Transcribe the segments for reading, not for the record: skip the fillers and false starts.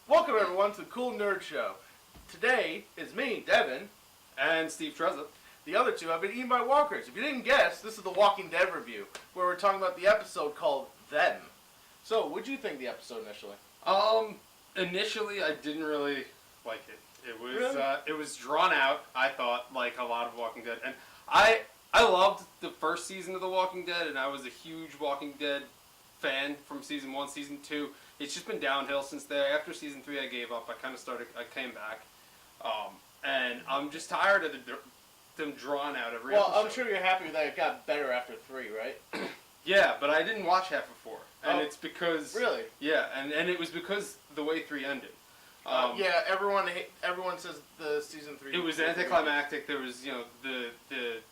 Welcome everyone to the Cool Nerd Show. Today is me, Devin, and Steve Trezza. The other two have been eaten by walkers. If you didn't guess, this is the Walking Dead review, where we're talking about the episode called Them. So, what'd you think of the episode initially? Initially I didn't really like it. Really? It was drawn out, I thought, like a lot of Walking Dead. And I loved the first season of The Walking Dead, and I was a huge Walking Dead fan from season 1, season 2. It's just been downhill since there. After season 3 I gave up. I came back. And I'm just tired of them drawn out every episode. Well, I'm sure you're happy that it got better after 3, right? Yeah, but I didn't watch half of 4. And it's because... Really? Yeah, and it was because the way 3 ended. Yeah, everyone says the season 3... It was anticlimactic. There was, the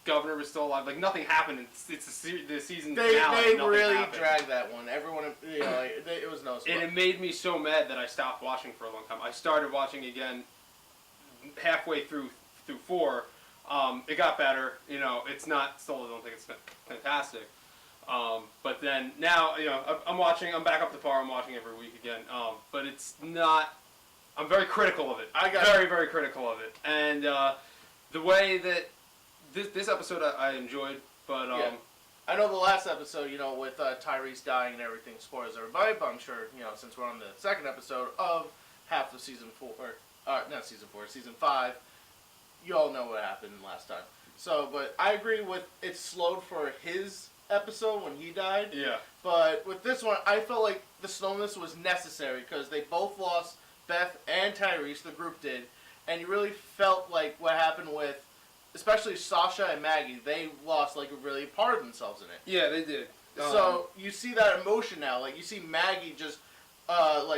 governor was still alive. Like, nothing happened. It's the season finale. They really dragged that one. Everyone, it was no spot. And it made me so mad that I stopped watching for a long time. I started watching again halfway through 4. It got better. It's not... Still, I don't think it's fantastic. But then, now, I'm back up to par. I'm watching every week again. But it's not... I'm very critical of it. Very, very critical of it. And the way that this episode I enjoyed, but yeah. I know the last episode, with Tyrese dying and everything, spoils everybody. But I'm sure, since we're on the second episode of half of season 4, not season 4, season 5, you all know what happened last time. So, but I agree with it slowed for his episode when he died. Yeah. But with this one, I felt like the slowness was necessary because they both lost Beth and Tyrese, the group did, and you really felt like what happened with, especially Sasha and Maggie, they lost, really part of themselves in it. Yeah, they did. So, you see that emotion now, you see Maggie just,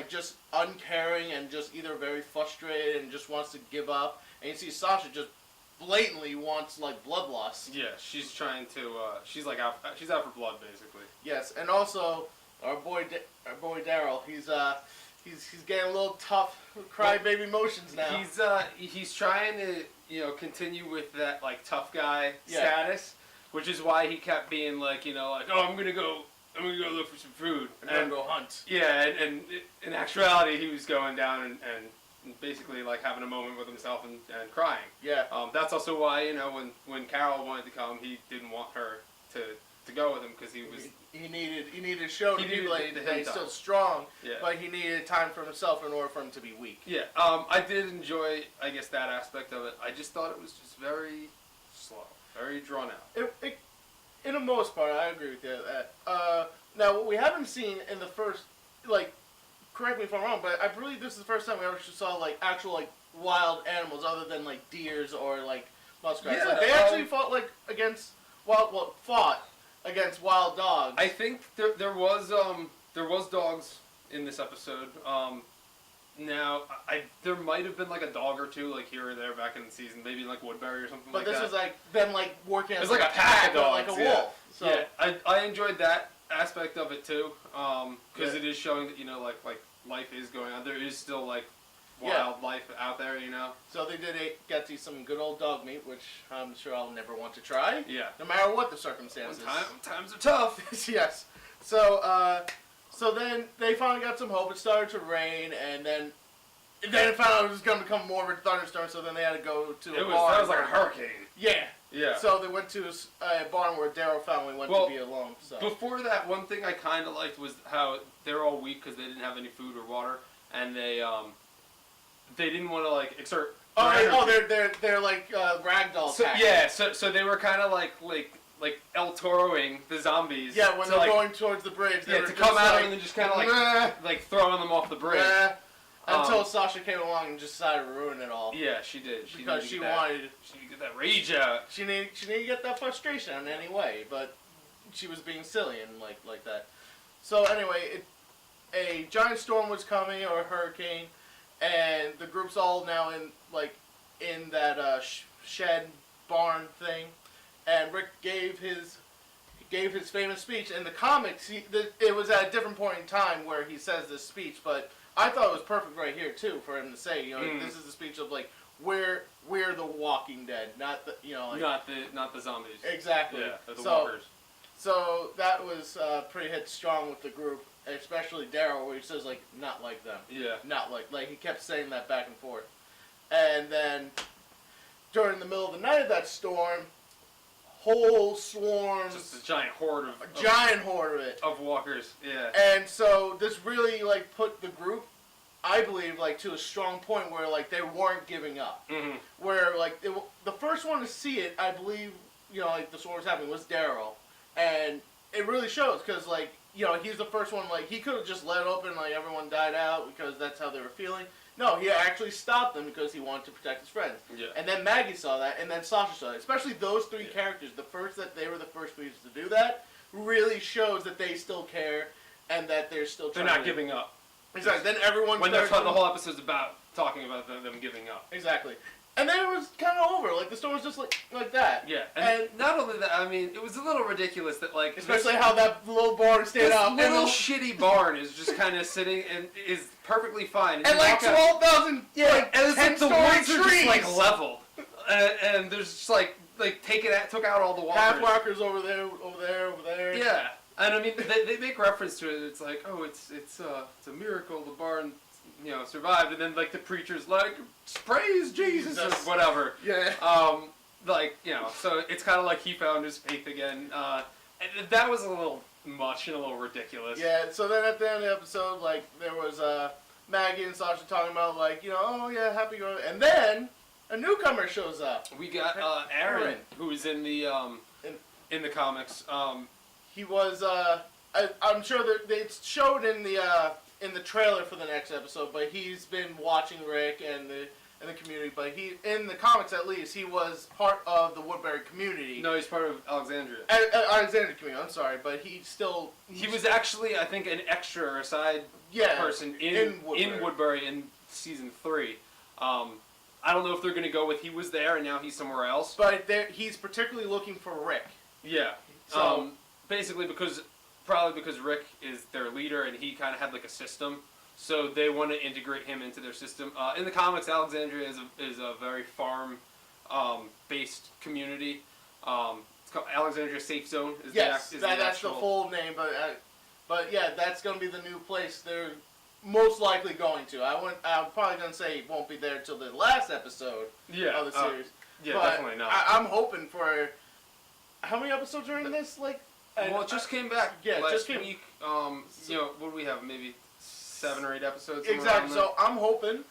just uncaring and just either very frustrated and just wants to give up, and you see Sasha just blatantly wants, blood loss. Yeah, she's trying to, she's out for blood, basically. Yes, and also, our boy Daryl, He's getting a little tough, crybaby emotions now. He's trying to continue with that tough guy status, which is why he kept being oh, I'm gonna go look for some food. I'm gonna go hunt. Yeah, and in actuality he was going down and basically having a moment with himself and crying. Yeah. That's also why when Carol wanted to come, he didn't want her to go with him because he needed to show to people that he's still strong, but he needed time for himself in order for him to be weak. Yeah, I did enjoy, I guess, that aspect of it. I just thought it was just very slow, very drawn out. In the most part, I agree with you. Now, what we haven't seen in the first, correct me if I'm wrong, but I believe this is the first time we ever saw actual wild animals other than deers or muskrats. Yeah, they actually fought fought against wild dogs. I think there was dogs in this episode. Now there might have been a dog or two here or there back in the season, maybe Woodbury or something. But this is them working as a pack of dogs, like a wolf. So. Yeah, I enjoyed that aspect of it too, because it is showing that life is going on. There is still wildlife out there, So they did get to some good old dog meat, which I'm sure I'll never want to try. Yeah. No matter what the circumstances. Times are tough. Yes. So then they finally got some hope. It started to rain, and then it found out it was going to become more of a thunderstorm. So then they had to go to a barn. That was like a hurricane. Yeah. Yeah. So they went to a barn where Daryl family went to be alone. So. Before that, one thing I kind of liked was how they're all weak because they didn't have any food or water, and they didn't want to exert. They're like ragdoll. So, yeah, so they were kind of like El Toroing the zombies. Yeah, when they're going towards the bridge. Yeah, to come out and then just kind of throwing them off the bridge. Until Sasha came along and just decided to ruin it all. Yeah, she did. Because she wanted to get that rage out. She needed to get that frustration out in any way, but she was being silly and like that. So anyway, a giant storm was coming, or a hurricane. And the group's all now in that shed barn thing, and Rick gave his famous speech. In the comics, it was at a different point in time where he says this speech, but I thought it was perfect right here too for him to say. This is the speech of we're the Walking Dead, not the not the zombies. Exactly. Yeah, the walkers. So that was pretty hit strong with the group. especially Daryl, where he says like, "Not like them." Yeah. Not like he kept saying that back and forth, and then during the middle of the night of that storm, whole swarms, Just a giant horde of it, of walkers. Yeah. and so this really like put the group, I believe, like to a strong point where like they weren't giving up. Mm-hmm. Where like the first one to see it, I believe, like the storm was happening was Daryl, and it really shows because like he's the first one. Like he could have just let it open, like everyone died out because that's how they were feeling. No, he actually stopped them because he wanted to protect his friends. Yeah. And then Maggie saw that, and then Sasha saw it. Especially those three characters, they were the first people to do that, really shows that they still care and that they're still trying. They're not giving up. Exactly. Then everyone. When the whole episode's about talking about them giving up. Exactly. And then it was kind of over. Like the story was just like that. Yeah. And not only that, I mean, it was a little ridiculous that like. Especially how that little barn stayed up. This little shitty barn is just kind of sitting and is perfectly fine. And like 12,000, and it's like the woods are just like leveled, and there's just like took out all the walkers. Half walkers over there. Yeah, and I mean they make reference to it. It's like, oh, it's a miracle the barn survived, and then like the preacher's like, praise Jesus or whatever. Yeah. So it's kind of like he found his faith again. And that was a little much and a little ridiculous. Yeah. So then at the end of the episode, like there was Maggie and Sasha talking about like oh yeah, happy going, and then a newcomer shows up. We got Aaron, who is in the in the comics. He was I'm sure that they showed in the trailer for the next episode, but he's been watching Rick and the community. But he, in the comics at least, he was part of the Woodbury community. No, he's part of Alexandria. Alexandria community. I'm sorry, but he was actually, I think, an extra or a side person in Woodbury in season 3. I don't know if they're going to go with he was there and now he's somewhere else. But he's particularly looking for Rick. Yeah. So basically probably because Rick is their leader and he kind of had like a system, so they want to integrate him into their system. In the comics, Alexandria is a very farm based community. It's called Alexandria Safe Zone. That's the full name, but yeah, that's going to be the new place they're most likely going to. I'm probably going to say it won't be there until the last episode of the series. Yeah, but definitely not. I'm hoping for. How many episodes are in this? Well, it just came back last week. What do we have? Maybe 7 or 8 episodes? Exactly. So I'm hoping,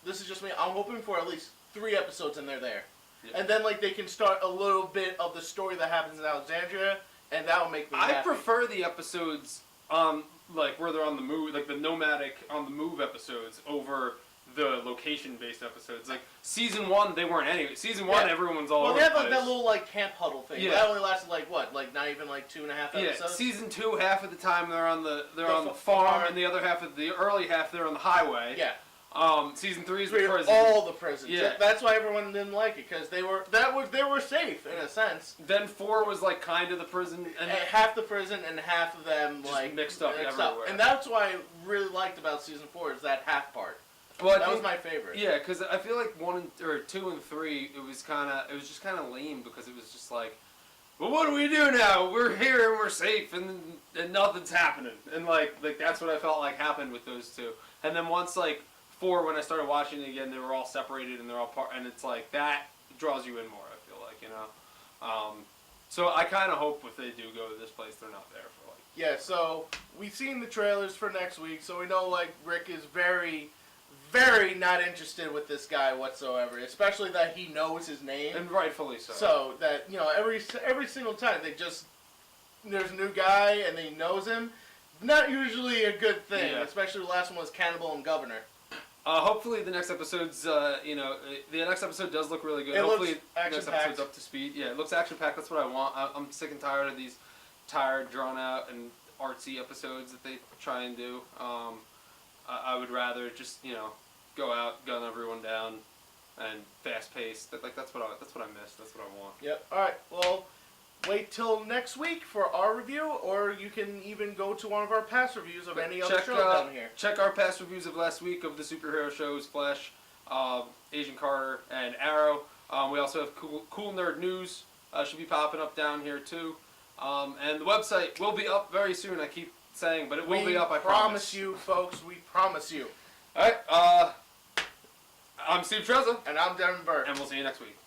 this is just me, I'm hoping for at least 3 episodes in there. Yeah. And then they can start a little bit of the story that happens in Alexandria, and that will make me happy. I prefer the episodes where they're on the move, like the nomadic on the move episodes over the location-based episodes. Like season 1, they weren't anyway. Season 1, everyone's all over the place. Well, they had that little camp huddle thing. Yeah. That only lasted not even 2.5 episodes. Yeah. Season 2, half of the time they're on the farm, and the other half of the early half they're on the highway. Yeah. Season 3 is the prison. All the prisons. Yeah. That's why everyone didn't like it, because they were safe in a sense. Then 4 was kind of the prison, and half the prison and half of them just mixed up everywhere. And that's what I really liked about season 4 is that half part. Well, that was my favorite. Yeah, because I feel like 2 and 3, it was just kind of lame because it was just like, well, what do we do now? We're here and we're safe and nothing's happening, and that's what I felt like happened with those 2. And then once 4, when I started watching it again, they were all separated and they're all part, and it's that draws you in more. I feel like so I kind of hope if they do go to this place, they're not there for Yeah, so we've seen the trailers for next week, so we know Rick is very, very not interested with this guy whatsoever, especially that he knows his name. And rightfully so. So that, every single time there's a new guy and he knows him, not usually a good thing, especially the last one was Cannibal and Governor. Hopefully the next episode's, the next episode does look really good. Hopefully the next episode's up to speed. Yeah, it looks action-packed. That's what I want. I'm sick and tired of these drawn-out, and artsy episodes that they try and do. I would rather just go out, gun everyone down, and fast paced. That's what I miss. That's what I want. Yep. All right. Well, wait till next week for our review, or you can even go to one of our past reviews of any other show down here. Check our past reviews of last week of the superhero shows: Flash, Agent Carter, and Arrow. We also have cool nerd news should be popping up down here too. And the website will be up very soon. I keep saying, but it will be up. I promise promise. you, folks. We promise you. All right. I'm Steve Trezza, And I'm Devin Burke. and we'll see you next week.